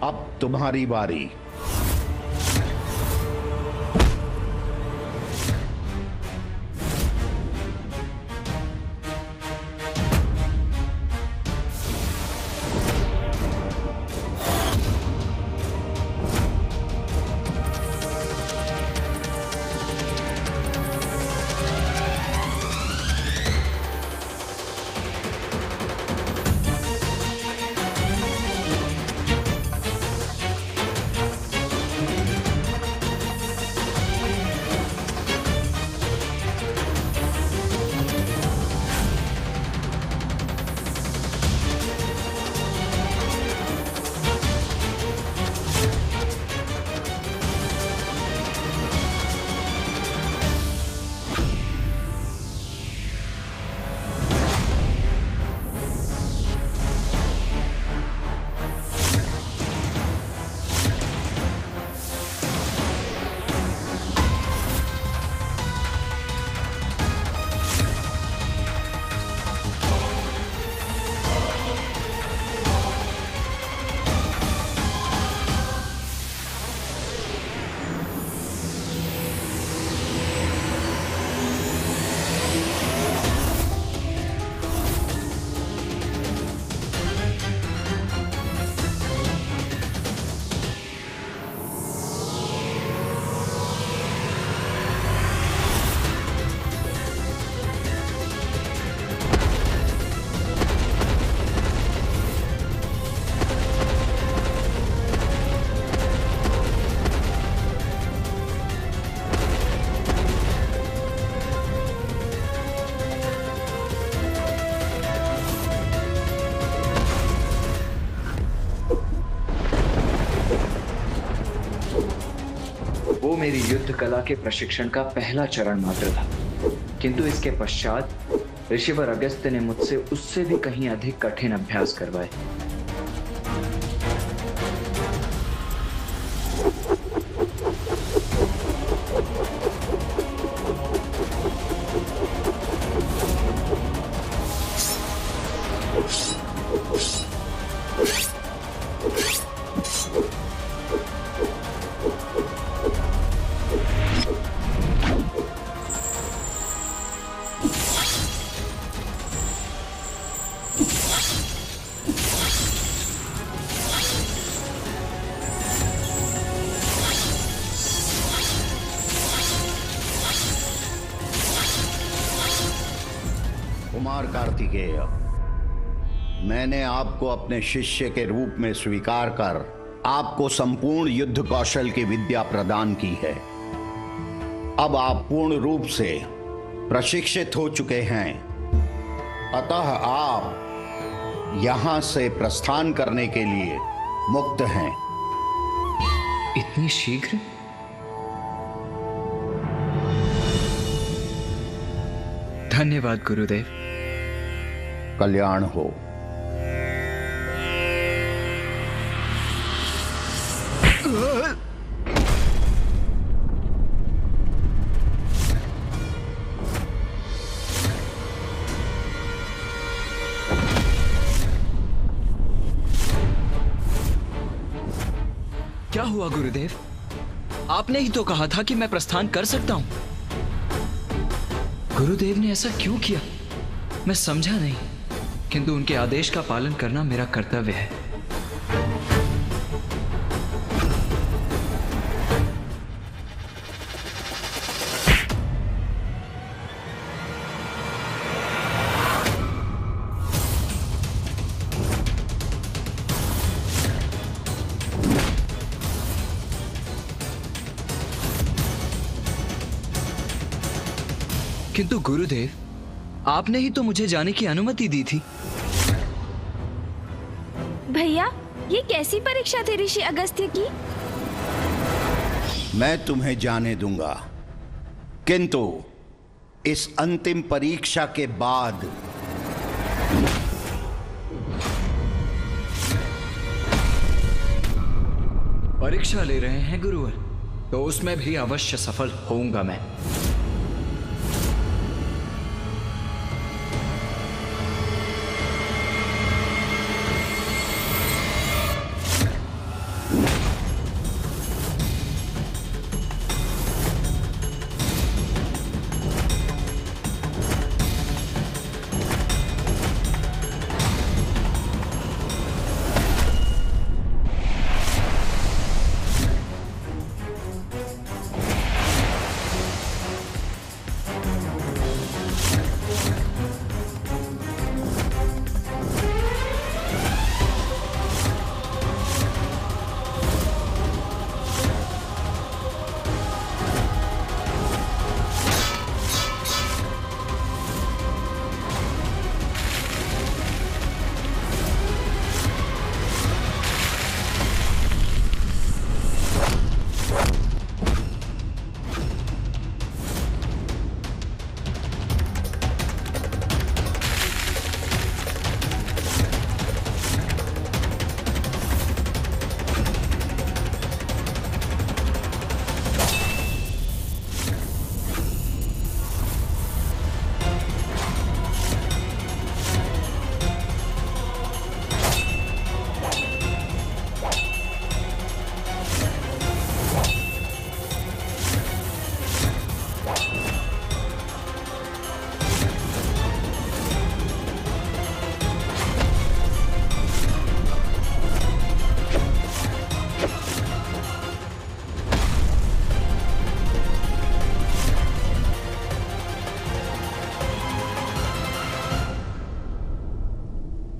अब तुम्हारी बारी। वो मेरी युद्ध कला के प्रशिक्षण का पहला चरण मात्र था, किंतु इसके पश्चात ऋषिवर अगस्त्य ने मुझसे उससे भी कहीं अधिक कठिन अभ्यास करवाए। कुमार कार्तिकेय, मैंने आपको अपने शिष्य के रूप में स्वीकार कर आपको संपूर्ण युद्ध कौशल की विद्या प्रदान की है। अब आप पूर्ण रूप से प्रशिक्षित हो चुके हैं, अतः आप यहां से प्रस्थान करने के लिए मुक्त हैं। इतनी शीघ्र? धन्यवाद गुरुदेव। कल्याण हो। क्या हुआ गुरुदेव? आपने ही तो कहा था कि मैं प्रस्थान कर सकता हूं। गुरुदेव ने ऐसा क्यों किया? मैं समझा नहीं, किंतु उनके आदेश का पालन करना मेरा कर्तव्य है। किंतु गुरुदेव, आपने ही तो मुझे जाने की अनुमति दी थी। भैया, ये कैसी परीक्षा थी ऋषि अगस्त्य की? मैं तुम्हें जाने दूंगा, किंतु इस अंतिम परीक्षा के बाद परीक्षा ले रहे हैं गुरुवर, तो उसमें भी अवश्य सफल होऊंगा मैं।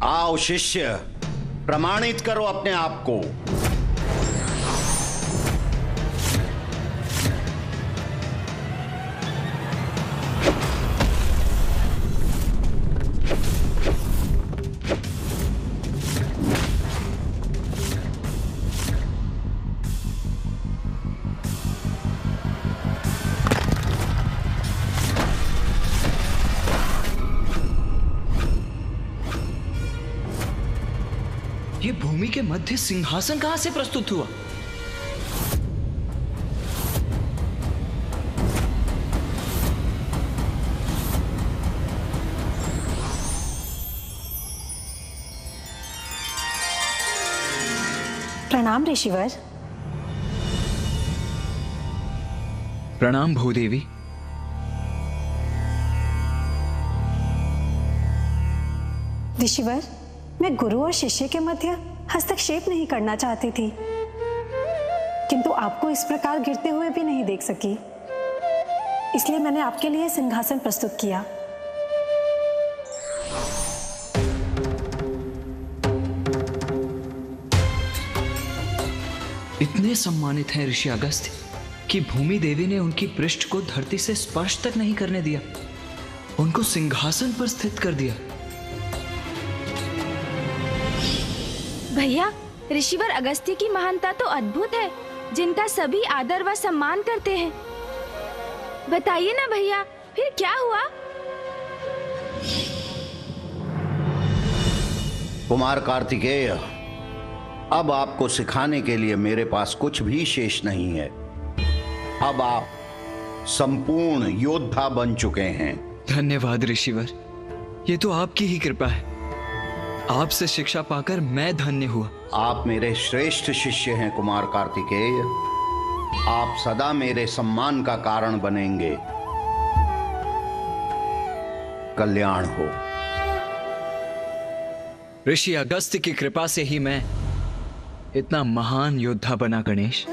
आओ शिष्य, प्रमाणित करो अपने आप को। ये भूमि के मध्य सिंहासन कहां से प्रस्तुत हुआ? प्रणाम ऋषिवर। प्रणाम भूदेवी। ऋषिवर, मैं गुरु और शिष्य के मध्य हस्तक्षेप नहीं करना चाहती थी, किंतु आपको इस प्रकार गिरते हुए भी नहीं देख सकी, इसलिए मैंने आपके लिए सिंहासन प्रस्तुत किया। इतने सम्मानित हैं ऋषि अगस्त्य कि भूमि देवी ने उनकी पृष्ठ को धरती से स्पर्श तक नहीं करने दिया, उनको सिंहासन पर स्थित कर दिया। भैया, ऋषिवर अगस्त्य की महानता तो अद्भुत है, जिनका सभी आदर व सम्मान करते हैं। बताइए ना भैया, फिर क्या हुआ? कुमार कार्तिकेय, अब आपको सिखाने के लिए मेरे पास कुछ भी शेष नहीं है। अब आप संपूर्ण योद्धा बन चुके हैं। धन्यवाद ऋषिवर, ये तो आपकी ही कृपा है। आपसे शिक्षा पाकर मैं धन्य हुआ। आप मेरे श्रेष्ठ शिष्य हैं कुमार कार्तिकेय। आप सदा मेरे सम्मान का कारण बनेंगे। कल्याण हो। ऋषि अगस्त्य की कृपा से ही मैं इतना महान योद्धा बना गणेश।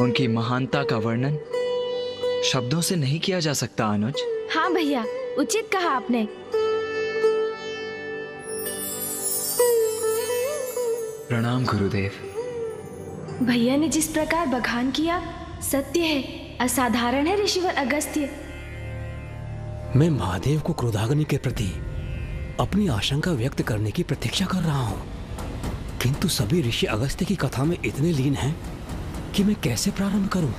उनकी महानता का वर्णन शब्दों से नहीं किया जा सकता अनुज। हाँ भैया, उचित कहा आपने। प्रणाम गुरुदेव। भैया ने जिस प्रकार बखान किया, सत्य है, असाधारण है ऋषिवर अगस्त्य। मैं महादेव को क्रोधाग्नि के प्रति अपनी आशंका व्यक्त करने की प्रतीक्षा कर रहा हूं, किंतु सभी ऋषि अगस्त्य की कथा में इतने लीन हैं कि मैं कैसे प्रारंभ करूं?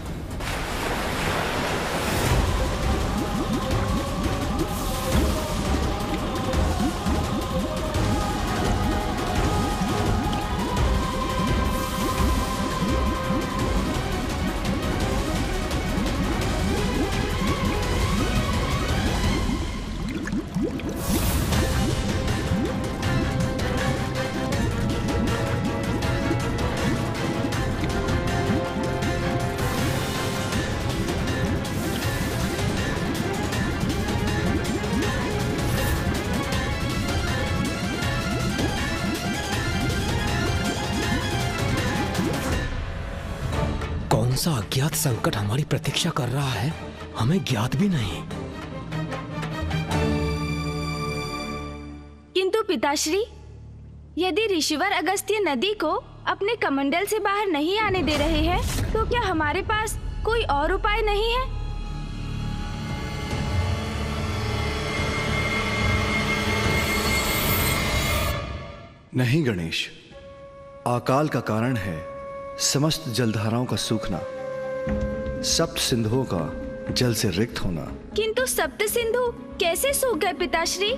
कौन सा अज्ञात संकट हमारी प्रतीक्षा कर रहा है, हमें ज्ञात भी नहीं। किंतु पिताश्री, यदि ऋषिवर अगस्त्य नदी को अपने कमंडल से बाहर नहीं आने दे रहे हैं, तो क्या हमारे पास कोई और उपाय नहीं है? नहीं गणेश, अकाल का कारण है समस्त जलधाराओं का सूखना, सप्त सिंधुओं का जल से रिक्त होना। किंतु सप्त सिंधु कैसे सूख गए पिताश्री?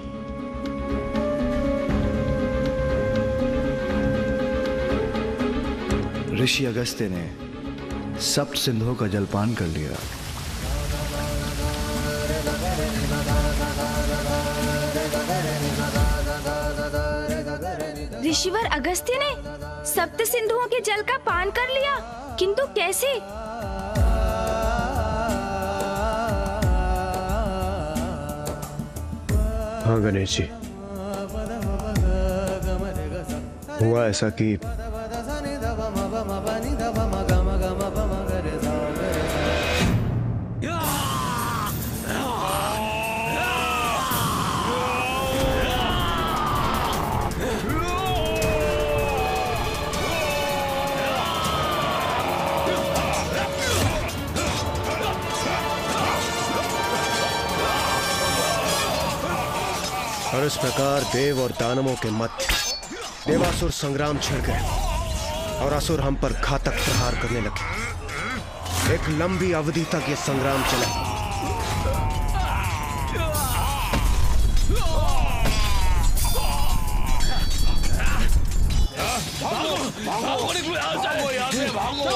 ऋषि अगस्त्य ने सप्त सिंधुओं का जलपान कर लिया। ऋषिवर अगस्त्य ने सप्त सिंधुओं के जल का पान कर लिया, किंतु कैसे? हाँ गणेश जी, हुआ ऐसा कि और इस प्रकार देव और दानवों के मध्य देवासुर संग्राम छिड़ गए और असुर हम पर घातक प्रहार करने लगे। एक लंबी अवधि तक ये संग्राम चला।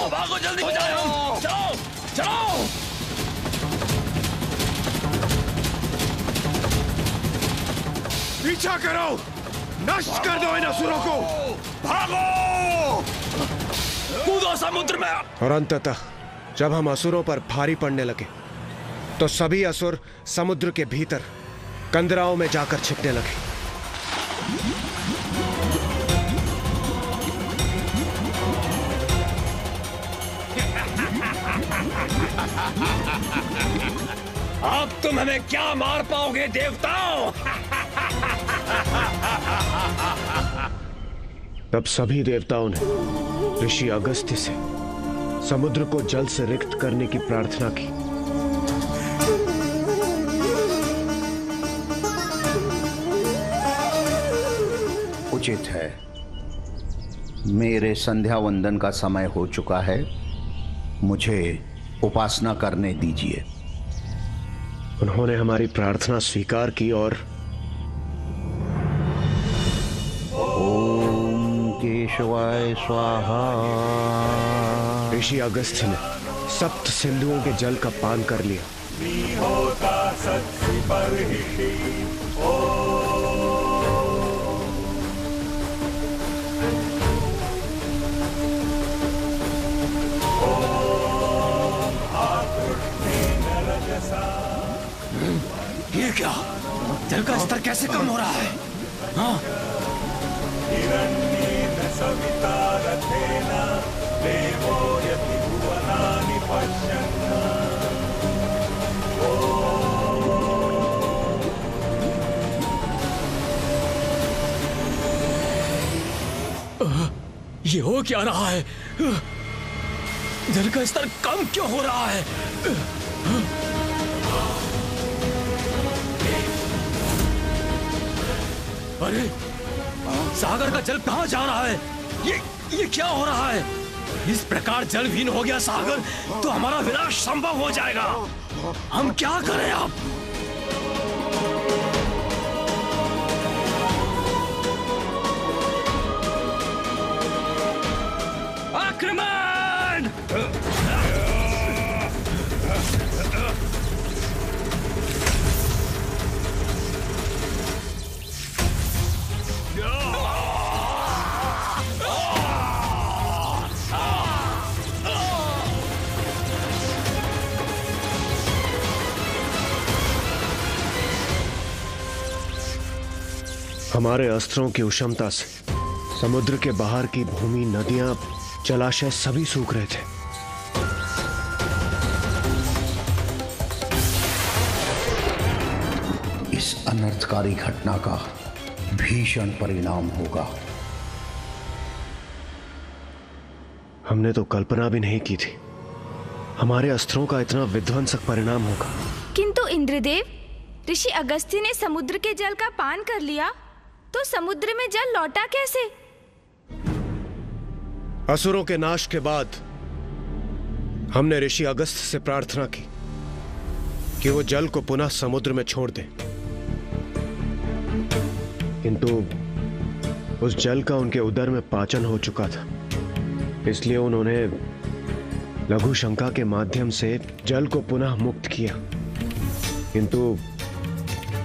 भागो जल्दी बचाओ, चलो चलो। पीछा करो, नष्ट कर दो इन असुरों को। भागो, कूदो समुद्र में। और अंततः जब हम असुरों पर भारी पड़ने लगे तो सभी असुर समुद्र के भीतर कंदराओं में जाकर छिपने लगे। अब तुम हमें क्या मार पाओगे देवताओं? तब सभी देवताओं ने ऋषि अगस्त्य से समुद्र को जल से रिक्त करने की प्रार्थना की। उचित है, मेरे संध्या वंदन का समय हो चुका है, मुझे उपासना करने दीजिए। उन्होंने हमारी प्रार्थना स्वीकार की और ओम केशवाय स्वाहा। ऋषि अगस्त्य ने सप्त सिंधुओं के जल का पान कर लिया। ये क्या? जल का स्तर कैसे कम हो रहा है? हाँ? ये हो क्या रहा है? जल का स्तर कम क्यों हो रहा है? अरे सागर का जल कहां जा रहा है? ये क्या हो रहा है? इस प्रकार जल विहीन हो गया सागर तो हमारा विनाश संभव हो जाएगा। हम क्या करें अब? आक्रमण! हमारे अस्त्रों की उष्णता से समुद्र के बाहर की भूमि, नदियां, जलाशय सभी सूख रहे थे। इस अनर्थकारी घटना का भीषण परिणाम होगा। हमने तो कल्पना भी नहीं की थी हमारे अस्त्रों का इतना विध्वंसक परिणाम होगा। किंतु इंद्रदेव, ऋषि अगस्त्य ने समुद्र के जल का पान कर लिया तो समुद्र में जल लौटा कैसे? असुरों के नाश के बाद हमने ऋषि अगस्त्य से प्रार्थना की कि वो जल को पुनः समुद्र में छोड़ दें, किंतु उस जल का उनके उदर में पाचन हो चुका था। इसलिए उन्होंने लघु शंका के माध्यम से जल को पुनः मुक्त किया, किंतु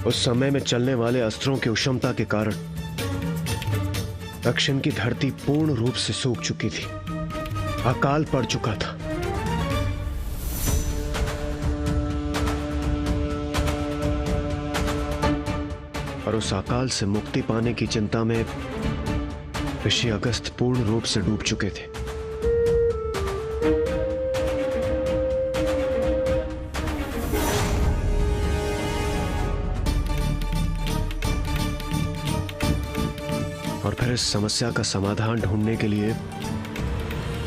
उस समय में चलने वाले अस्त्रों की उष्णता के कारण दक्षिण की धरती पूर्ण रूप से सूख चुकी थी, अकाल पड़ चुका था। और उस अकाल से मुक्ति पाने की चिंता में ऋषि अगस्त्य पूर्ण रूप से डूब चुके थे। और फिर इस समस्या का समाधान ढूंढने के लिए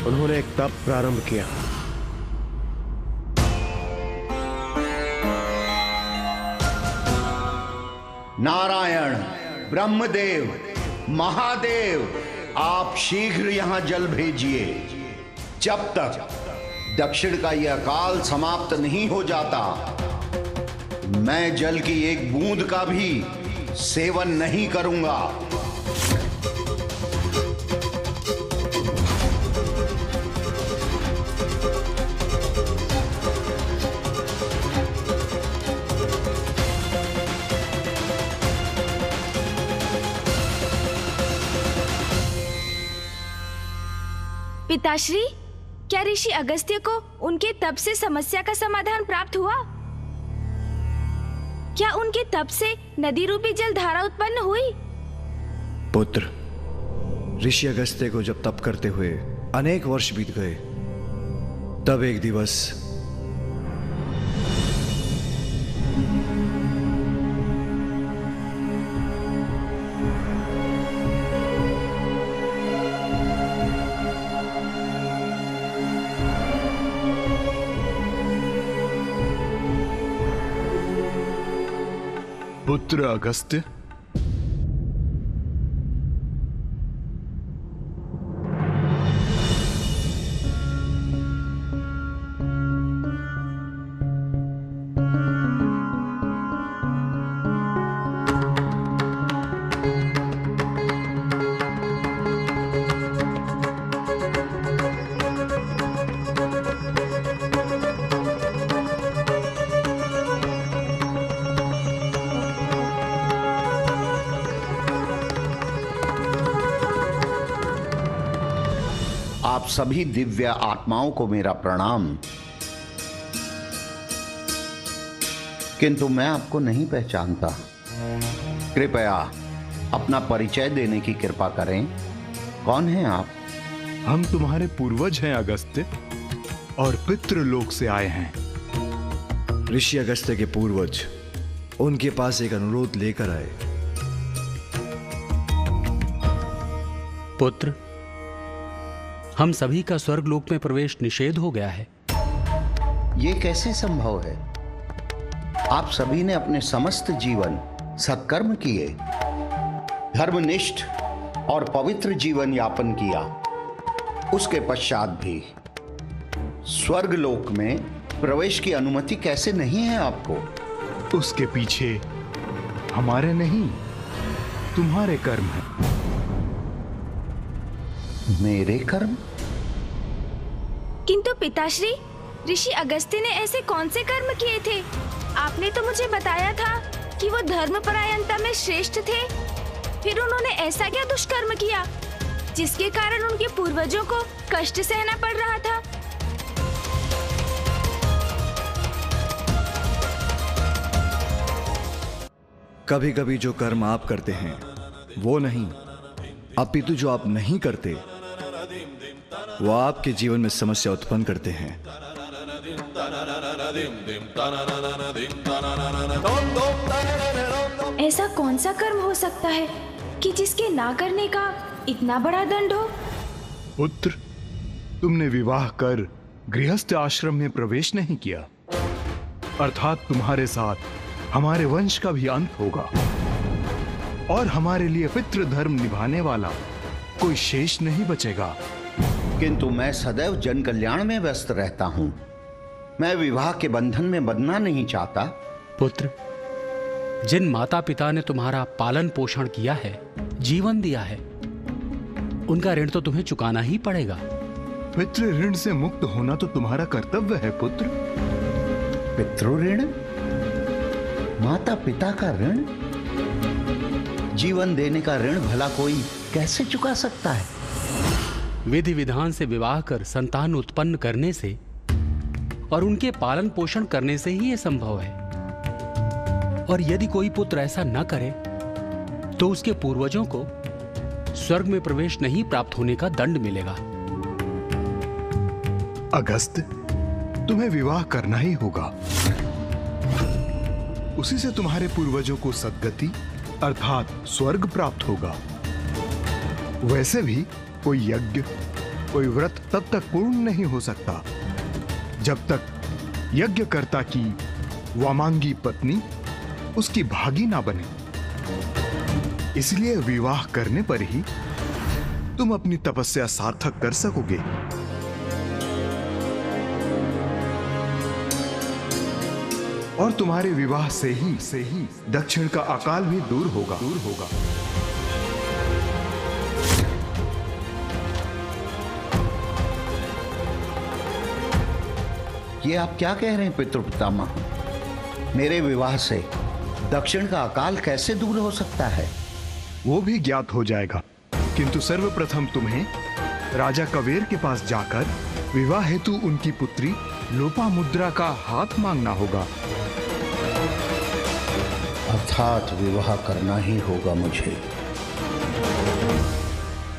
उन्होंने एक तप प्रारंभ किया। नारायण, ब्रह्मदेव, महादेव, आप शीघ्र यहां जल भेजिए। जब तक दक्षिण का यह अकाल समाप्त नहीं हो जाता, मैं जल की एक बूंद का भी सेवन नहीं करूंगा। पिताश्री, क्या ऋषि अगस्त्य को उनके तप से समस्या का समाधान प्राप्त हुआ? क्या उनके तप से नदी रूपी जल धारा उत्पन्न हुई? पुत्र, ऋषि अगस्त्य को जब तप करते हुए अनेक वर्ष बीत गए, तब एक दिवस पुत्र अगस्त्य, आप सभी दिव्य आत्माओं को मेरा प्रणाम। किंतु मैं आपको नहीं पहचानता। कृपया अपना परिचय देने की कृपा करें। कौन हैं आप? हम तुम्हारे पूर्वज हैं अगस्त्य, और पितृलोक से आए हैं। ऋषि अगस्त्य के पूर्वज उनके पास एक अनुरोध लेकर आए। पुत्र, हम सभी का स्वर्गलोक में प्रवेश निषेध हो गया है। ये कैसे संभव है? आप सभी ने अपने समस्त जीवन सत्कर्म किए, धर्मनिष्ठ और पवित्र जीवन यापन किया। उसके पश्चात भी स्वर्गलोक में प्रवेश की अनुमति कैसे नहीं है आपको? उसके पीछे हमारे नहीं, तुम्हारे कर्म हैं। मेरे कर्म? किंतु पिताश्री, ऋषि अगस्त्य ने ऐसे कौन से कर्म किए थे? आपने तो मुझे बताया था कि वो धर्मपरायणता में श्रेष्ठ थे। फिर उन्होंने ऐसा क्या दुष्कर्म किया जिसके कारण उनके पूर्वजों को कष्ट सहना पड़ रहा था? कभी कभी जो कर्म आप करते हैं वो नहीं, अपितु जो आप नहीं करते वो आपके जीवन में समस्या उत्पन्न करते हैं। ऐसा कौन सा कर्म हो सकता है कि जिसके ना करने का इतना बड़ा दंड हो? पुत्र, तुमने विवाह कर गृहस्थ आश्रम में प्रवेश नहीं किया, अर्थात तुम्हारे साथ हमारे वंश का भी अंत होगा और हमारे लिए पितृ धर्म निभाने वाला कोई शेष नहीं बचेगा। किंतु मैं सदैव जन कल्याण में व्यस्त रहता हूं। मैं विवाह के बंधन में बंधना नहीं चाहता। पुत्र, जिन माता पिता ने तुम्हारा पालन पोषण किया है, जीवन दिया है, उनका ऋण तो तुम्हें चुकाना ही पड़ेगा। पितृ ऋण से मुक्त होना तो तुम्हारा कर्तव्य है पुत्र। पितृ ऋण? माता पिता का ऋण? जीवन देने का ऋण भला कोई कैसे चुका सकता है? विधि विधान से विवाह कर संतान उत्पन्न करने से और उनके पालन पोषण करने से ही यह संभव है। और यदि कोई पुत्र ऐसा न करे तो उसके पूर्वजों को स्वर्ग में प्रवेश नहीं प्राप्त होने का दंड मिलेगा। अगस्त्य, तुम्हें विवाह करना ही होगा। उसी से तुम्हारे पूर्वजों को सद्गति अर्थात स्वर्ग प्राप्त होगा। वैसे भी कोई यज्ञ, कोई व्रत तब तक पूर्ण नहीं हो सकता जब तक यज्ञकर्ता की वामांगी पत्नी उसकी भागी ना बने। इसलिए विवाह करने पर ही तुम अपनी तपस्या सार्थक कर सकोगे। और तुम्हारे विवाह से ही दक्षिण का अकाल भी दूर होगा। ये आप क्या कह रहे हैं पितृपितामह? मेरे विवाह से दक्षिण का अकाल कैसे दूर हो सकता है? वो भी ज्ञात हो जाएगा, किंतु सर्वप्रथम तुम्हें राजा कवेर के पास जाकर विवाह हेतु उनकी पुत्री लोपामुद्रा का हाथ मांगना होगा। अर्थात विवाह करना ही होगा मुझे।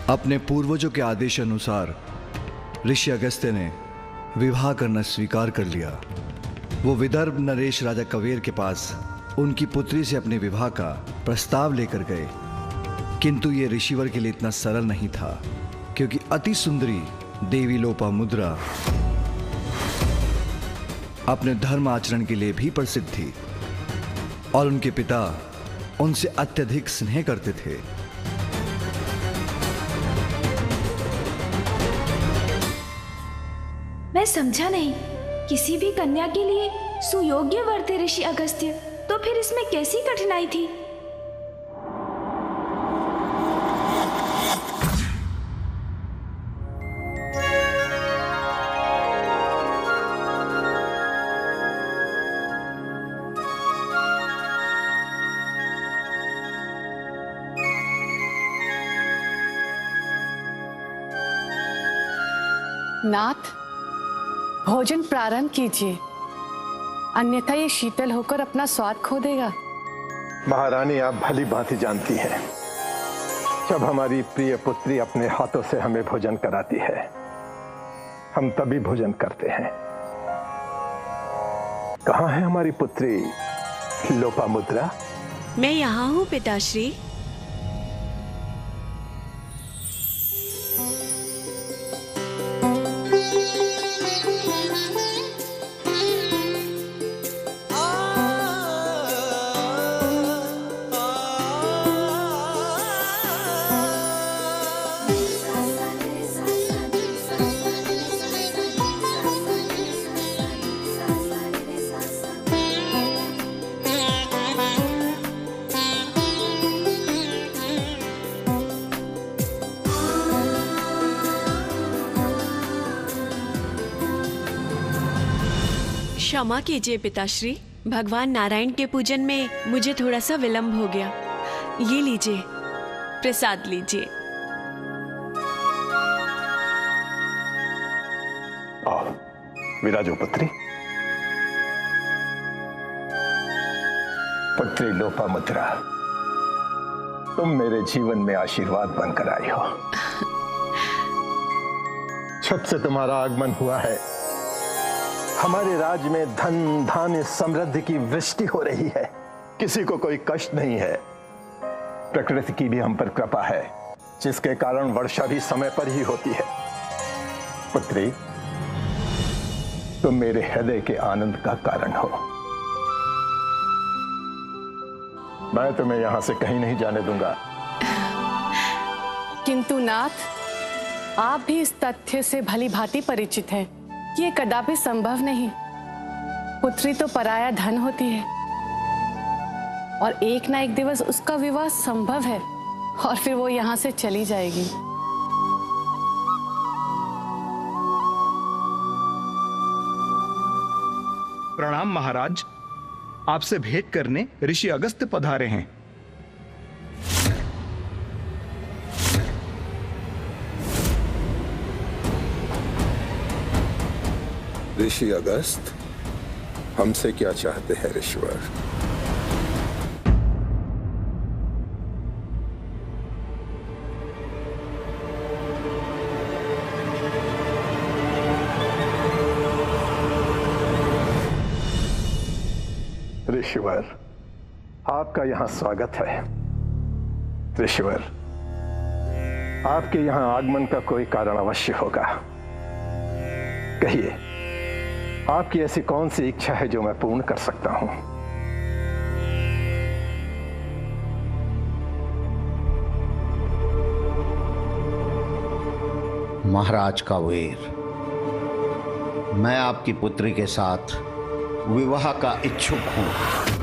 अपने पूर्वजों के आदेश अनुसार ऋषि अगस्त्य ने विवाह करना स्वीकार कर लिया। वो विदर्भ नरेश राजा कवेर के पास उनकी पुत्री से अपने विवाह का प्रस्ताव लेकर गए, किंतु ये ऋषिवर के लिए इतना सरल नहीं था, क्योंकि अति सुंदरी देवी लोपामुद्रा अपने धर्म आचरण के लिए भी प्रसिद्ध थी और उनके पिता उनसे अत्यधिक स्नेह करते थे। मैं समझा नहीं, किसी भी कन्या के लिए सुयोग्य वर थे ऋषि अगस्त्य, तो फिर इसमें कैसी कठिनाई थी? नाथ, भोजन प्रारंभ कीजिए, अन्यथा ये शीतल होकर अपना स्वाद खो देगा। महारानी, आप भली भांति जानती हैं, जब हमारी प्रिय पुत्री अपने हाथों से हमें भोजन कराती है, हम तभी भोजन करते हैं। कहाँ है हमारी पुत्री लोपामुद्रा? मैं यहाँ हूँ पिताश्री। क्षमा कीजिए पिताश्री, भगवान नारायण के पूजन में मुझे थोड़ा सा विलंब हो गया। ये लीजिए, प्रसाद लीजिए। आओ, विराजो पुत्री। पुत्री लोपामुद्रा, तुम मेरे जीवन में आशीर्वाद बनकर आई हो। जब से तुम्हारा आगमन हुआ है, हमारे राज्य में धन धान्य समृद्धि की वृष्टि हो रही है। किसी को कोई कष्ट नहीं है। प्रकृति की भी हम पर कृपा है, जिसके कारण वर्षा भी समय पर ही होती है। पुत्री, तुम मेरे हृदय के आनंद का कारण हो। मैं तुम्हें यहां से कहीं नहीं जाने दूंगा। किंतु नाथ, आप भी इस तथ्य से भली भांति परिचित हैं कि ये कदापि संभव नहीं। पुत्री तो पराया धन होती है और एक ना एक दिवस उसका विवाह संभव है और फिर वो यहाँ से चली जाएगी। प्रणाम महाराज, आपसे भेंट करने ऋषि अगस्त्य पधारे हैं। ऋषि अगस्त, हमसे क्या चाहते हैं ऋषिवर? ऋषिवर, आपका यहां स्वागत है। ऋषिवर, आपके यहां आगमन का कोई कारण अवश्य होगा। कहिए, आपकी ऐसी कौन सी इच्छा है जो मैं पूर्ण कर सकता हूं? महाराज कावेर, मैं आपकी पुत्री के साथ विवाह का इच्छुक हूं।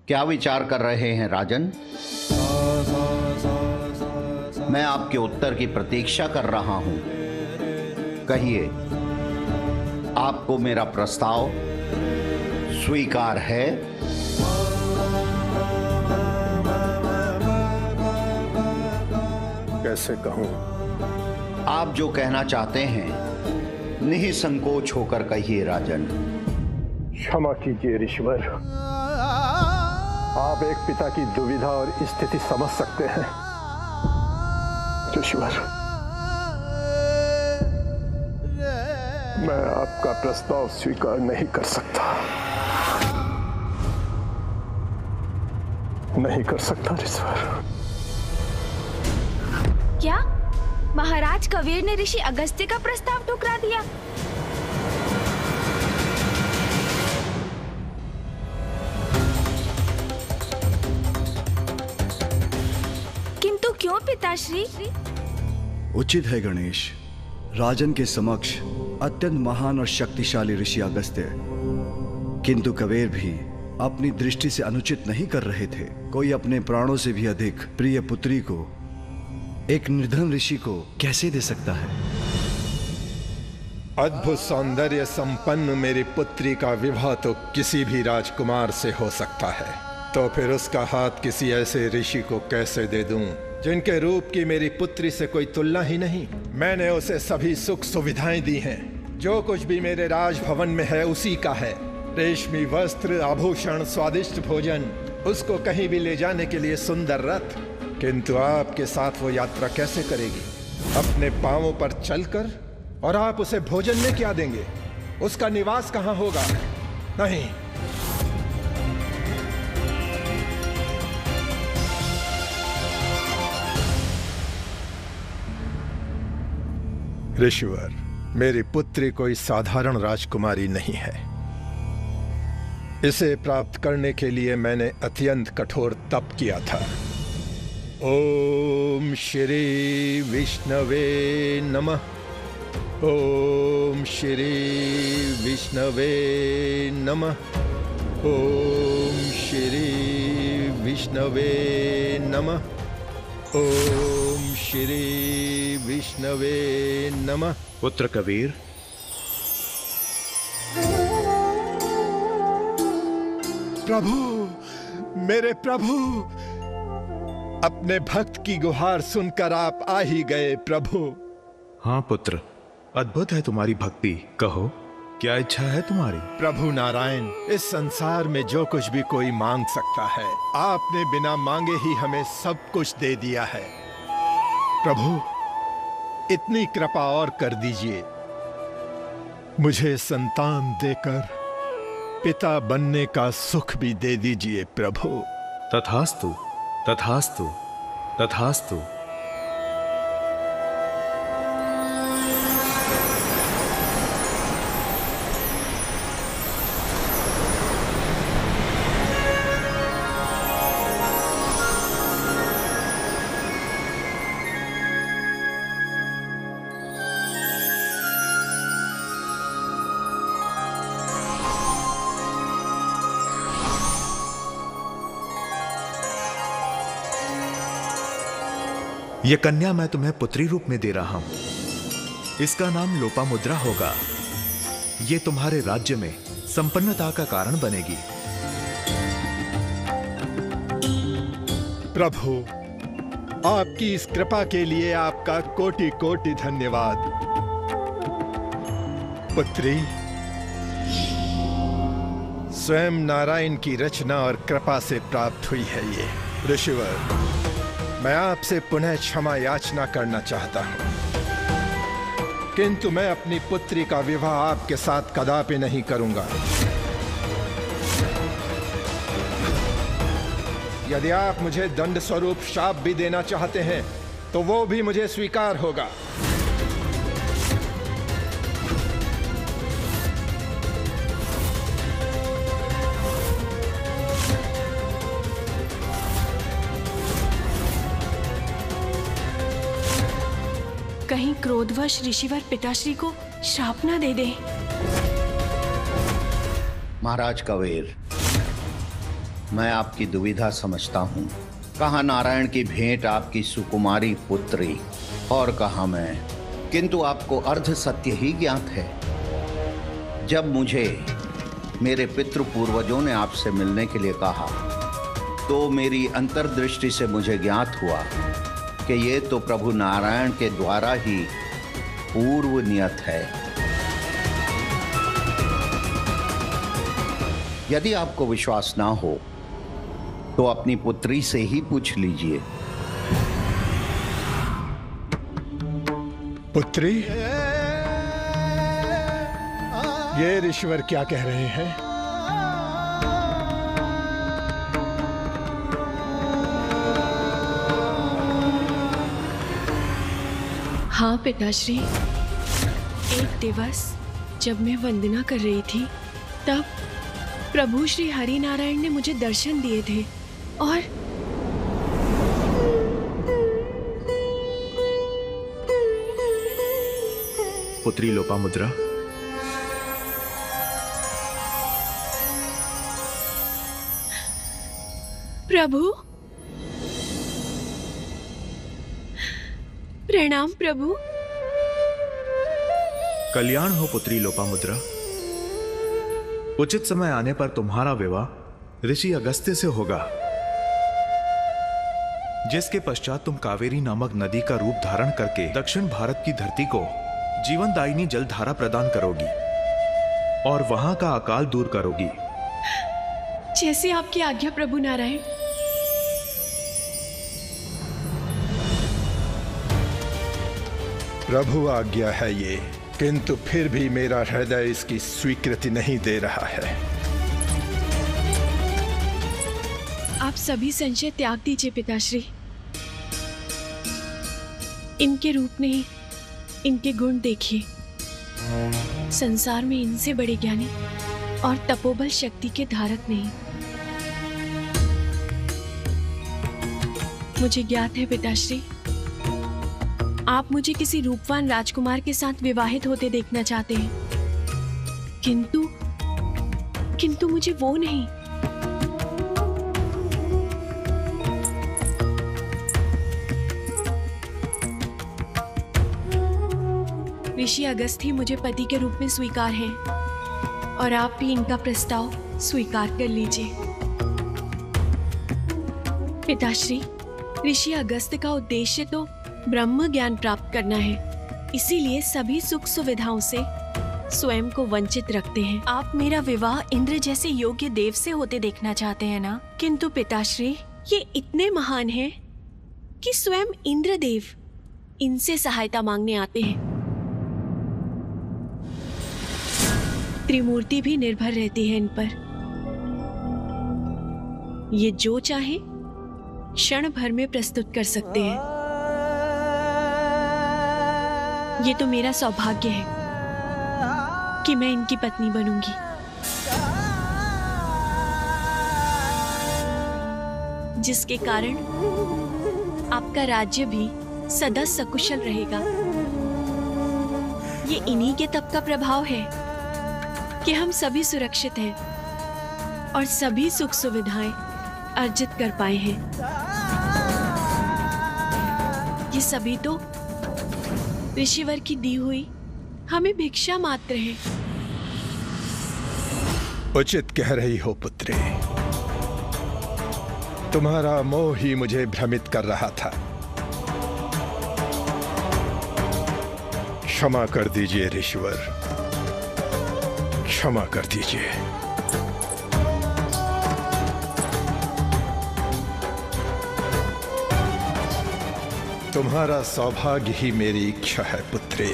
क्या विचार कर रहे हैं राजन? मैं आपके उत्तर की प्रतीक्षा कर रहा हूं। कहिए, आपको मेरा प्रस्ताव स्वीकार है? कैसे कहूं? आप जो कहना चाहते हैं निसंकोच होकर कहिए राजन। क्षमा कीजिए ऋषिवर, आप एक पिता की दुविधा और स्थिति समझ सकते हैं। ऋषिवर, मैं आपका प्रस्ताव स्वीकार नहीं कर सकता, नहीं कर सकता ऋषिवर। क्या महाराज कबीर ने ऋषि अगस्त्य का प्रस्ताव ठुकरा दिया? किंतु क्यों पिताश्री? उचित है गणेश, राजन के समक्ष अत्यंत महान और शक्तिशाली ऋषि अगस्त्य, किंतु कबीर भी अपनी दृष्टि से अनुचित नहीं कर रहे थे। कोई अपने प्राणों से भी अधिक प्रिय पुत्री को एक निर्धन ऋषि को कैसे दे सकता है? अद्भुत सौंदर्य संपन्न मेरी पुत्री का विवाह तो किसी भी राजकुमार से हो सकता है, तो फिर उसका हाथ किसी ऐसे ऋषि को कैसे दे दूं जिनके रूप की मेरी पुत्री से कोई तुलना ही नहीं। मैंने उसे सभी सुख सुविधाएं दी हैं, जो कुछ भी मेरे राजभवन में है उसी का है। रेशमी वस्त्र, आभूषण, स्वादिष्ट भोजन, उसको कहीं भी ले जाने के लिए सुंदर रथ। किंतु आपके साथ वो यात्रा कैसे करेगी? अपने पांवों पर चलकर? और आप उसे भोजन में क्या देंगे? उसका निवास कहां होगा? नहीं, ऋषिवर, मेरी पुत्री कोई साधारण राजकुमारी नहीं है। इसे प्राप्त करने के लिए मैंने अत्यंत कठोर तप किया था। ओम श्री विष्णवे नमः। ओम श्री विष्णवे नमः। ओम श्री विष्णवे नमः। ओम श्री विष्णवे नमः। पुत्र कबीर, प्रभु, मेरे प्रभु, अपने भक्त की गुहार सुनकर आप आ ही गए प्रभु। हाँ पुत्र, अद्भुत है तुम्हारी भक्ति। कहो, क्या इच्छा है तुम्हारी? प्रभु नारायण, इस संसार में जो कुछ भी कोई मांग सकता है, आपने बिना मांगे ही हमें सब कुछ दे दिया है। प्रभु, इतनी कृपा और कर दीजिए, मुझे संतान देकर पिता बनने का सुख भी दे दीजिए प्रभु। तथास्तु, तथास्तु, तथास्तु। यह कन्या मैं तुम्हें पुत्री रूप में दे रहा हूं। इसका नाम लोपामुद्रा होगा। ये तुम्हारे राज्य में संपन्नता का कारण बनेगी। प्रभु, आपकी इस कृपा के लिए आपका कोटि कोटि धन्यवाद। पुत्री, स्वयं नारायण की रचना और कृपा से प्राप्त हुई है ये। ऋषिवर, मैं आपसे पुनः क्षमा याचना करना चाहता हूं, किंतु मैं अपनी पुत्री का विवाह आपके साथ कदापि नहीं करूंगा। यदि आप मुझे दंड स्वरूप शाप भी देना चाहते हैं तो वो भी मुझे स्वीकार होगा। कहीं क्रोधवश ऋषिवर पिताश्री को श्राप ना दे दे। महाराज कवेर, मैं आपकी दुविधा समझता हूँ। कहा नारायण की भेंट आपकी सुकुमारी पुत्री और कहा मैं, किंतु आपको अर्ध सत्य ही ज्ञात है। जब मुझे मेरे पितृ पूर्वजों ने आपसे मिलने के लिए कहा तो मेरी अंतर्दृष्टि से मुझे ज्ञात हुआ कि ये तो प्रभु नारायण के द्वारा ही पूर्व नियत है। यदि आपको विश्वास ना हो तो अपनी पुत्री से ही पूछ लीजिए। पुत्री, ये ऋषिवर क्या कह रहे हैं? हाँ पिताश्री, एक दिवस जब मैं वंदना कर रही थी तब प्रभु श्री हरि नारायण ने मुझे दर्शन दिए थे और पुत्री लोपामुद्रा, प्रभु प्रणाम प्रभु। कल्याण हो पुत्री लोपामुद्रा। उचित समय आने पर तुम्हारा विवाह ऋषि अगस्त्य से होगा, जिसके पश्चात तुम कावेरी नामक नदी का रूप धारण करके दक्षिण भारत की धरती को जीवनदायिनी जलधारा प्रदान करोगी और वहां का अकाल दूर करोगी। जैसे आपकी आज्ञा प्रभु नारायण। प्रभु आज्ञा है ये, किंतु फिर भी मेरा हृदय इसकी स्वीकृति नहीं दे रहा है। आप सभी संशय त्याग दीजिए पिताश्री। इनके रूप नहीं, इनके गुण देखिए। संसार में इनसे बड़े ज्ञानी और तपोबल शक्ति के धारक नहीं। मुझे ज्ञात है पिताश्री, आप मुझे किसी रूपवान राजकुमार के साथ विवाहित होते देखना चाहते हैं, किंतु मुझे वो नहीं। ऋषि अगस्त्य मुझे पति के रूप में स्वीकार हैं और आप भी इनका प्रस्ताव स्वीकार कर लीजिए। पिताश्री, ऋषि अगस्त्य का उद्देश्य तो ब्रह्म ज्ञान प्राप्त करना है, इसीलिए सभी सुख सुविधाओं से स्वयं को वंचित रखते हैं। आप मेरा विवाह इंद्र जैसे योग्य देव से होते देखना चाहते हैं ना? किंतु पिताश्री, ये इतने महान हैं कि स्वयं इंद्रदेव इनसे सहायता मांगने आते हैं। त्रिमूर्ति भी निर्भर रहती है इन पर। ये जो चाहे क्षण भर में प्रस्तुत कर सकते हैं। ये तो मेरा सौभाग्य है कि मैं इनकी पत्नी बनूंगी। जिसके कारण आपका राज्य भी सदा सकुशल रहेगा। ये इन्हीं के तप का प्रभाव है कि हम सभी सुरक्षित हैं और सभी सुख सुविधाएं अर्जित कर पाए हैं। ये सभी तो ऋषिवर की दी हुई हमें भिक्षा मात्र है। उचित कह रही हो पुत्री, तुम्हारा मोह ही मुझे भ्रमित कर रहा था। क्षमा कर दीजिए ऋषिवर, क्षमा कर दीजिए। तुम्हारा सौभाग्य ही मेरी इच्छा है पुत्री।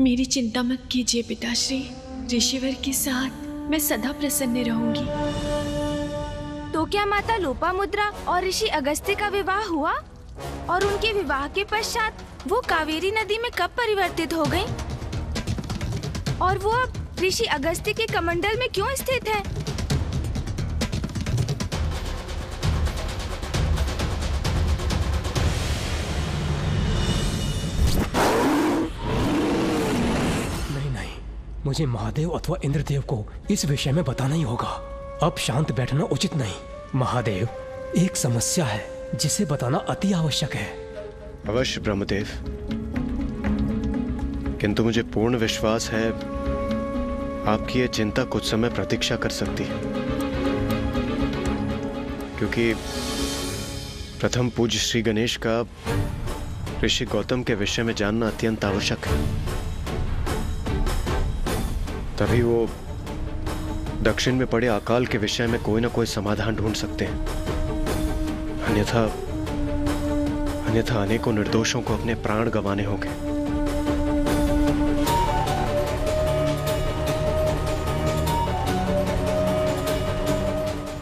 मेरी चिंता मत कीजिए पिताश्री, ऋषिवर के साथ मैं सदा प्रसन्न रहूंगी। तो क्या माता लोपामुद्रा और ऋषि अगस्त्य का विवाह हुआ? और उनके विवाह के पश्चात वो कावेरी नदी में कब परिवर्तित हो गईं? और वो अब ऋषि अगस्त्य के कमंडल में क्यों स्थित है? नहीं, मुझे महादेव अथवा इंद्रदेव को इस विषय में बताना ही होगा। अब शांत बैठना उचित नहीं। महादेव, एक समस्या है जिसे बताना अति आवश्यक है। अवश्य ब्रह्मदेव, किंतु मुझे पूर्ण विश्वास है आपकी यह चिंता कुछ समय प्रतीक्षा कर सकती है, क्योंकि प्रथम पूज्य श्री गणेश का ऋषि गौतम के विषय में जानना अत्यंत आवश्यक है। तभी वो दक्षिण में पड़े अकाल के विषय में कोई ना कोई समाधान ढूंढ सकते हैं। अन्यथा अनेकों निर्दोषों को अपने प्राण गंवाने होंगे।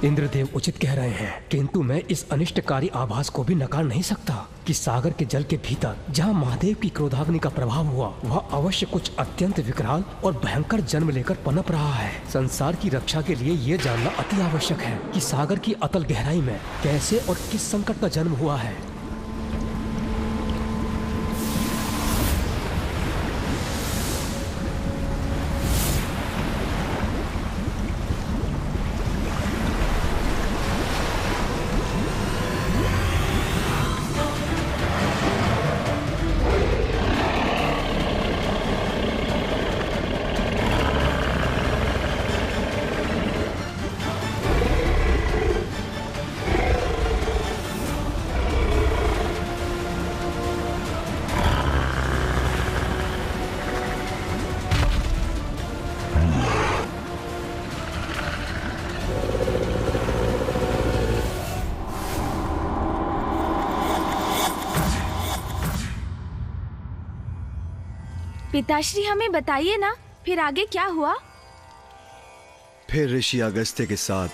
इंद्रदेव उचित कह रहे हैं, किंतु मैं इस अनिष्टकारी आभास को भी नकार नहीं सकता कि सागर के जल के भीतर जहाँ महादेव की क्रोधाग्नि का प्रभाव हुआ, वह अवश्य कुछ अत्यंत विकराल और भयंकर जन्म लेकर पनप रहा है। संसार की रक्षा के लिए ये जानना अति आवश्यक है कि सागर की अतल गहराई में कैसे और किस संकट का जन्म हुआ है। पिताश्री, हमें बताइए ना, फिर आगे क्या हुआ? फिर ऋषि अगस्त्य के साथ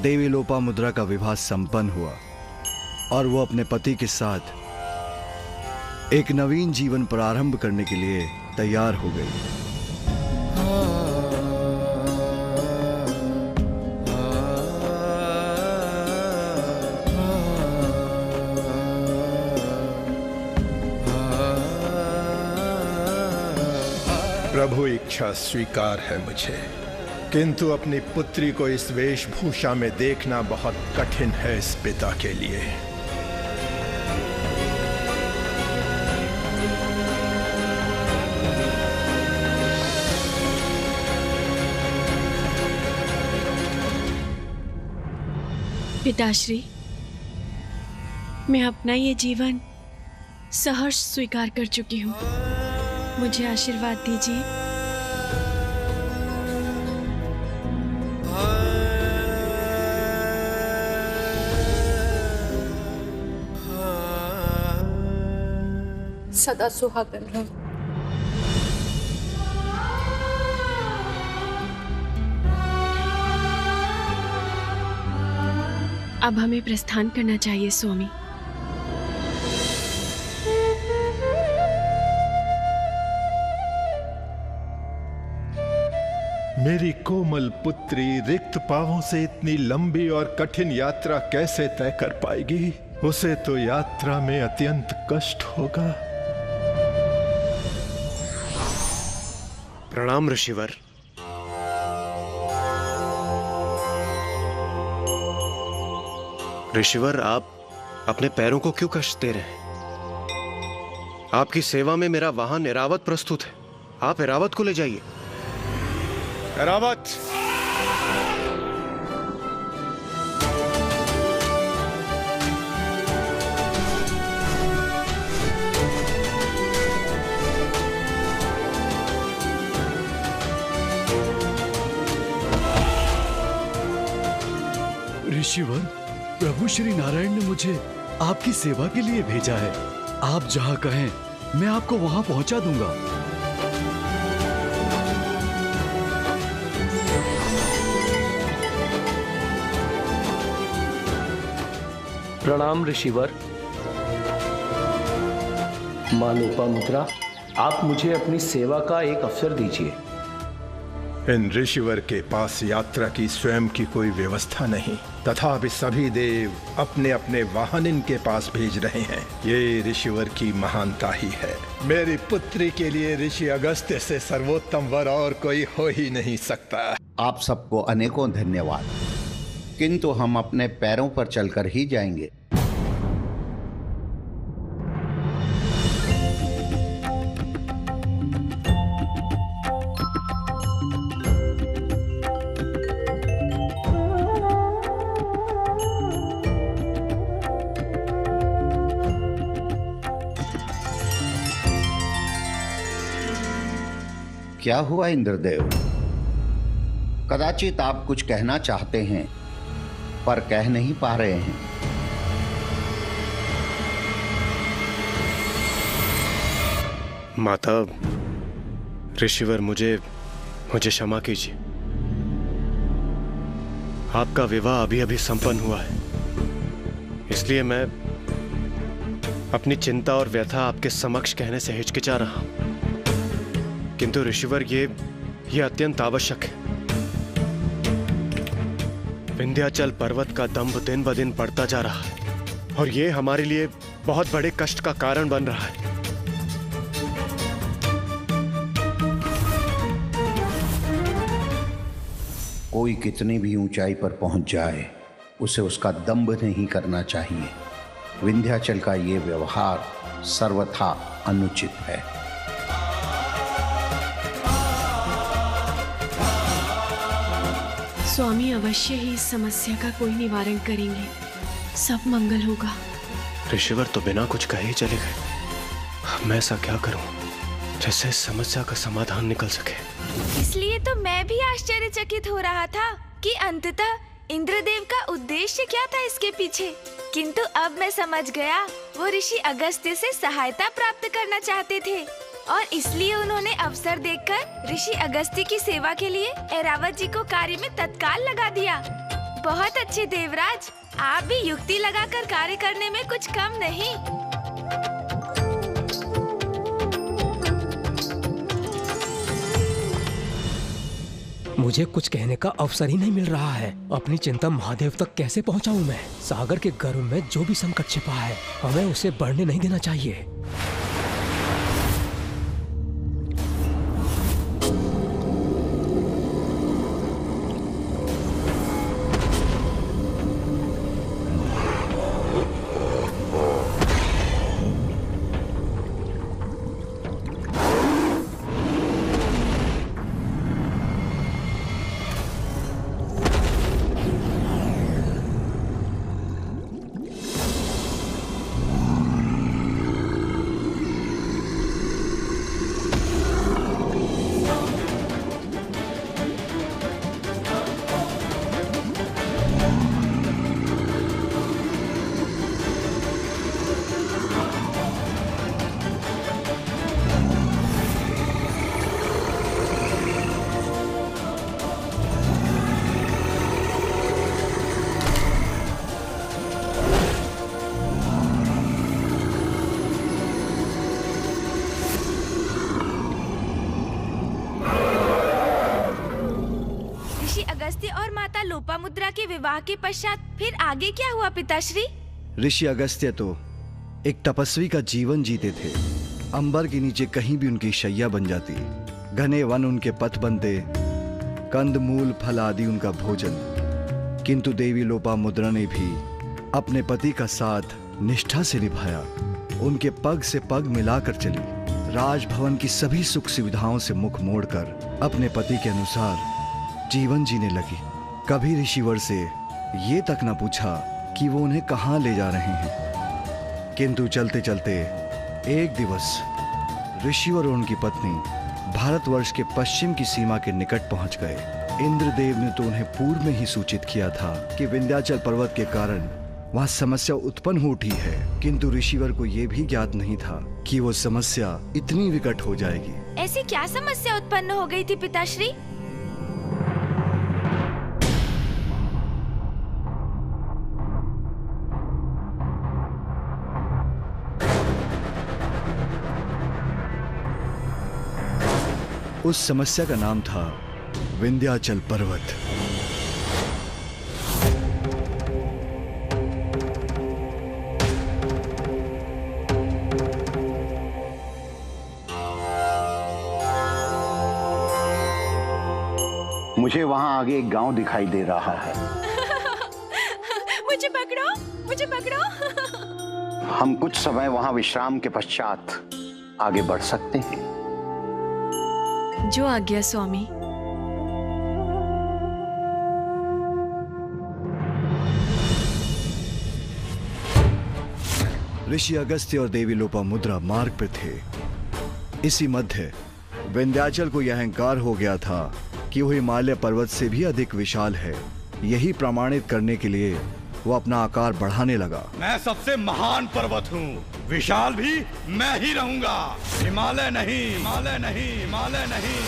देवी लोपामुद्रा का विवाह संपन्न हुआ और वो अपने पति के साथ एक नवीन जीवन प्रारंभ करने के लिए तैयार हो गई। प्रभु, इच्छा स्वीकार है मुझे, किंतु अपनी पुत्री को इस वेशभूषा में देखना बहुत कठिन है इस पिता के लिए। पिताश्री, मैं अपना ये जीवन सहर्ष स्वीकार कर चुकी हूँ। मुझे आशीर्वाद दीजिए। सदा सुहागन रहो। अब हमें प्रस्थान करना चाहिए स्वामी। मेरी कोमल पुत्री रिक्त पांवों से इतनी लंबी और कठिन यात्रा कैसे तय कर पाएगी? उसे तो यात्रा में अत्यंत कष्ट होगा। प्रणाम ऋषिवर। ऋषिवर, आप अपने पैरों को क्यों कष्ट दे रहे हैं? आपकी सेवा में मेरा वाहन ऐरावत प्रस्तुत है। आप ऐरावत को ले जाइए। ऐरावत! ऋषिवर, प्रभु श्री नारायण ने मुझे आपकी सेवा के लिए भेजा है। आप जहां कहें मैं आपको वहां पहुंचा दूंगा। प्रणाम ऋषिवर। मां लोपामुद्रा, आप मुझे अपनी सेवा का एक अवसर दीजिए। इन ऋषिवर के पास यात्रा की स्वयं की कोई व्यवस्था नहीं, तथापि सभी देव अपने अपने वाहन इनके पास भेज रहे हैं। ये ऋषिवर की महानता ही है। मेरी पुत्री के लिए ऋषि अगस्त्य से सर्वोत्तम वर और कोई हो ही नहीं सकता। आप सबको अनेकों धन्यवाद, किंतु हम अपने पैरों पर चलकर ही जाएंगे। क्या हुआ इंद्रदेव? कदाचित आप कुछ कहना चाहते हैं पर कह नहीं पा रहे हैं। माता, ऋषिवर मुझे क्षमा कीजिए। आपका विवाह अभी अभी संपन्न हुआ है, इसलिए मैं अपनी चिंता और व्यथा आपके समक्ष कहने से हिचकिचा रहा हूं। किंतु ऋषिवर, ये अत्यंत आवश्यक है। विंध्याचल पर्वत का दंभ दिन ब दिन बढ़ता जा रहा है और ये हमारे लिए बहुत बड़े कष्ट का कारण बन रहा है। कोई कितनी भी ऊंचाई पर पहुंच जाए, उसे उसका दंभ नहीं करना चाहिए। विंध्याचल का ये व्यवहार सर्वथा अनुचित है। स्वामी अवश्य ही इस समस्या का कोई निवारण करेंगे। सब मंगल होगा। ऋषिवर तो बिना कुछ कहे ही चले गए। मैं ऐसा क्या करूं जिससे इस समस्या का समाधान निकल सके? इसलिए तो मैं भी आश्चर्यचकित हो रहा था कि अंततः इंद्रदेव का उद्देश्य क्या था इसके पीछे। किंतु अब मैं समझ गया, वो ऋषि अगस्त्य से सहायता प्राप्त करना चाहते थे और इसलिए उन्होंने अवसर देखकर ऋषि अगस्त्य की सेवा के लिए ऐरावत जी को कार्य में तत्काल लगा दिया। बहुत अच्छे देवराज, आप भी युक्ति लगाकर कार्य करने में कुछ कम नहीं। मुझे कुछ कहने का अवसर ही नहीं मिल रहा है। अपनी चिंता महादेव तक कैसे पहुंचाऊं मैं? सागर के गर्भ में जो भी संकट छिपा है, हमें उसे बढ़ने नहीं देना चाहिए। और माता लोपामुद्रा के विवाह के पश्चात फिर आगे क्या हुआ पिताश्री? ऋषि अगस्त्य तो एक तपस्वी का जीवन जीते थे। अंबर के नीचे कहीं भी उनकी शैया बन जाती, घने वन उनके पथ बनते, कंद मूल फल आदि उनका भोजन। किंतु देवी लोपामुद्रा ने भी अपने पति का साथ निष्ठा से निभाया। उनके पग से पग मिलाकर चली, राजभवन की सभी सुख सुविधाओं से मुख मोड़कर अपने पति के अनुसार जीवन जीने लगी। कभी ऋषिवर से ये तक न पूछा कि वो उन्हें कहाँ ले जा रहे हैं। किंतु चलते चलते एक दिवस ऋषिवर और उनकी पत्नी भारतवर्ष के पश्चिम की सीमा के निकट पहुंच गए। इंद्रदेव ने तो उन्हें पूर्व में ही सूचित किया था कि विंध्याचल पर्वत के कारण वहाँ समस्या उत्पन्न हो उठी है, किंतु ऋषिवर को यह भी ज्ञात नहीं था कि वो समस्या इतनी विकट हो जाएगी। ऐसी क्या समस्या उत्पन्न हो गई थी पिताश्री? उस समस्या का नाम था विंध्याचल पर्वत। मुझे वहां आगे एक गांव दिखाई दे रहा है। मुझे पकड़ो, मुझे पकड़ो। हम कुछ समय वहां विश्राम के पश्चात आगे बढ़ सकते हैं। जो आज्ञा स्वामी। ऋषि अगस्त्य और देवी लोपामुद्रा मार्ग पे थे। इसी मध्य विंध्याचल को यह अहंकार हो गया था कि वो हिमालय पर्वत से भी अधिक विशाल है। यही प्रमाणित करने के लिए वो अपना आकार बढ़ाने लगा। मैं सबसे महान पर्वत हूँ, विशाल भी मैं ही रहूंगा। हिमालय नहीं, हिमालय नहीं, हिमालय नहीं।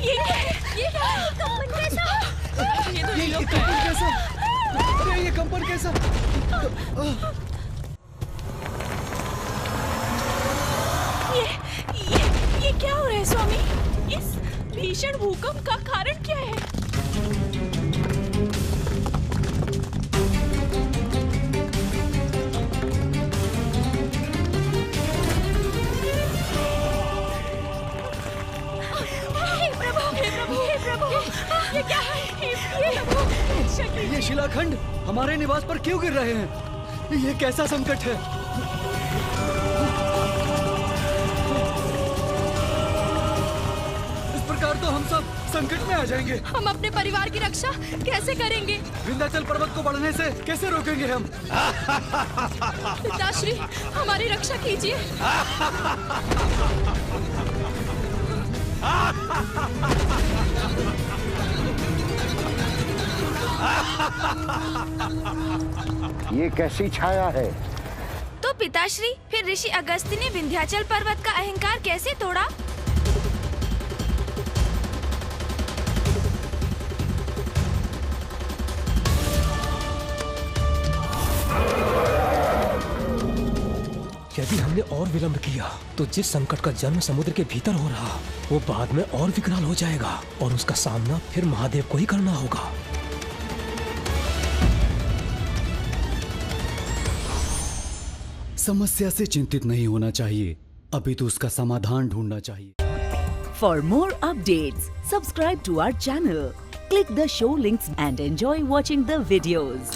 ये क्या है? ये कंपन कैसा? ये तो नहीं लोग कैसा? अरे ये कंपन कैसा? ये क्या हो रहा है स्वामी? इस भीषण भूकंप का कारण क्या है? हे प्रभु, हे प्रभु, हे प्रभु, ये क्या है? ये शिलाखंड हमारे निवास पर क्यों गिर रहे हैं? ये कैसा संकट है? इस प्रकार तो हम सब संकट में आ जाएंगे। हम अपने परिवार की रक्षा कैसे करेंगे? विंध्याचल पर्वत को बढ़ने से कैसे रोकेंगे हम? पिताश्री, हमारी रक्षा कीजिए। ये कैसी छाया है? तो पिताश्री, फिर ऋषि अगस्त्य ने विंध्याचल पर्वत का अहंकार कैसे तोड़ा? यदि हमने और विलंब किया तो जिस संकट का जन्म समुद्र के भीतर हो रहा वो बाद में और विकराल हो जाएगा और उसका सामना फिर महादेव को ही करना होगा। समस्या से चिंतित नहीं होना चाहिए, अभी तो उसका समाधान ढूंढना चाहिए। For more updates, subscribe to our channel, click the show links and enjoy watching the videos.